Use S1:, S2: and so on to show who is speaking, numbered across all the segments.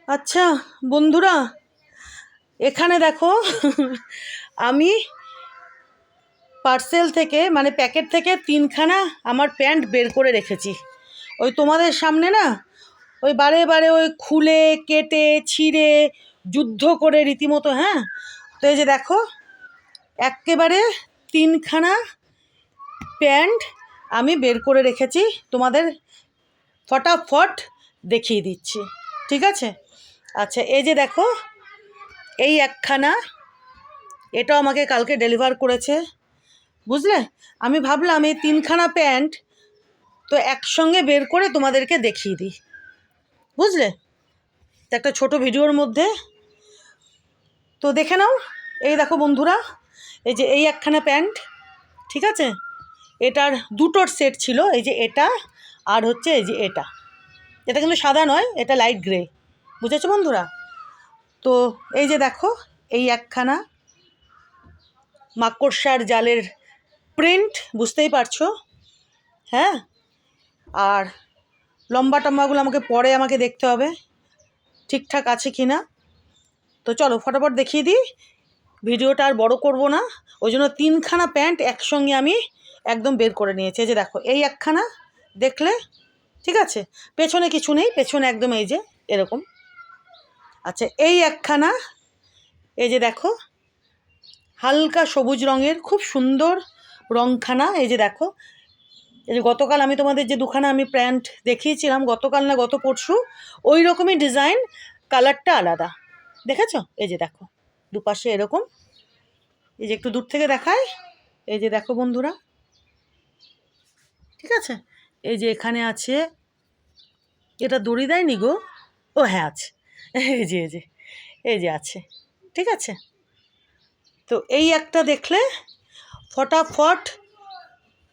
S1: আচ্ছা বন্ধুরা, এখানে দেখো আমি পার্সেল থেকে মানে প্যাকেট থেকে তিনখানা আমার প্যান্ট বের করে রেখেছি। ওই তোমাদের সামনে না ওই বারে বারে ওই খুলে কেটে ছিঁড়ে যুদ্ধ করে রীতিমতো, হ্যাঁ। তো এই যে দেখো একেবারে তিনখানা প্যান্ট আমি বের করে রেখেছি, তোমাদের ফটাফট দেখিয়ে দিচ্ছি, ঠিক আছে? আচ্ছা এই যে দেখো এই একখানা, এটাও আমাকে কালকে ডেলিভার করেছে, বুঝলে। আমি ভাবলাম এই তিনখানা প্যান্ট তো একসঙ্গে বের করে তোমাদেরকে দেখিয়ে দিই, বুঝলে, একটা ছোট ভিডিওর মধ্যে। তো দেখে নাও। এই দেখো বন্ধুরা, এই যে এই একখানা প্যান্ট, ঠিক আছে, এটার দুটোর সেট ছিল, এই যে এটা আর হচ্ছে এই যে এটা কিন্তু সাদা নয়, এটা লাইট গ্রে, বুঝেছো বন্ধুরা? তো এই যে দেখো এই একখানা মাকড়সার জালের প্রিন্ট, বুঝতেই পারছো, হ্যাঁ। আর লম্বা টম্বাগুলো আমাকে দেখতে হবে ঠিকঠাক আছে কি না। তো চলো ফটাফট দেখিয়ে দিই, ভিডিওটা আর বড় করব না। ওই জন্য তিনখানা প্যান্ট একসঙ্গে আমি একদম বের করে নিয়েছি। এই যে দেখো এই একখানা, দেখলে, ঠিক আছে, পেছনে কিছু নেই, পেছনে একদম এই যে এরকম। আচ্ছা এই একখানা, এই যে দেখো হালকা সবুজ রঙের খুব সুন্দর রংখানা, এই যে দেখো। এই যে গতকাল আমি তোমাদের যে দুখানা আমি প্যান্ট দেখিয়েছিলাম, গতকাল না গত পরশু, ওই রকমই ডিজাইন, কালারটা আলাদা, দেখেছো? এই যে দেখো দুপাশে এরকম, এই যে একটু দূর থেকে দেখায়, এই যে দেখো বন্ধুরা, ঠিক আছে। এই যে এখানে আছে, এটা দড়ি দেয়নি গো, ও হ্যাঁ আছে, এই যে এই যে আছে, ঠিক আছে। তো এই একটা দেখলে ফটাফট।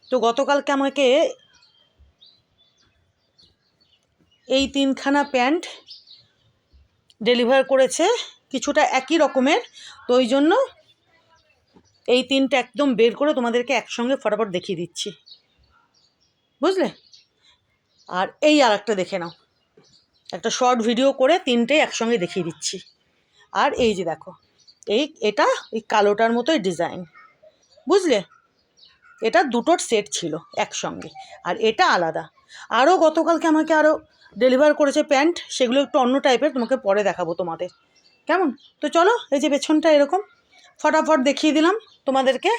S1: তো গতকালকে আমাকে এই তিনখানা প্যান্ট ডেলিভার করেছে, কিছুটা একই রকমের, তো ওই জন্য এই তিনটে একদম বের করে তোমাদেরকে একসঙ্গে ফটাফট দেখিয়ে দিচ্ছি, বুঝলে। আর এই আর একটা দেখে নাও, একটা শর্ট ভিডিও করে তিনটে একসঙ্গে দেখিয়ে দিচ্ছি। আর এই যে দেখো এটা এই কালোটার মতোই ডিজাইন, বুঝলে, এটা দুটোর সেট ছিল একসঙ্গে, আর এটা আলাদা। আরও গতকালকে আমাকে আরও ডেলিভার করেছে প্যান্ট, সেগুলো একটু অন্য টাইপের, তোমাকে পরে দেখাবো তোমাদের, কেমন? তো চলো এই যে পেছনটা এরকম, ফটাফট দেখিয়ে দিলাম তোমাদেরকে।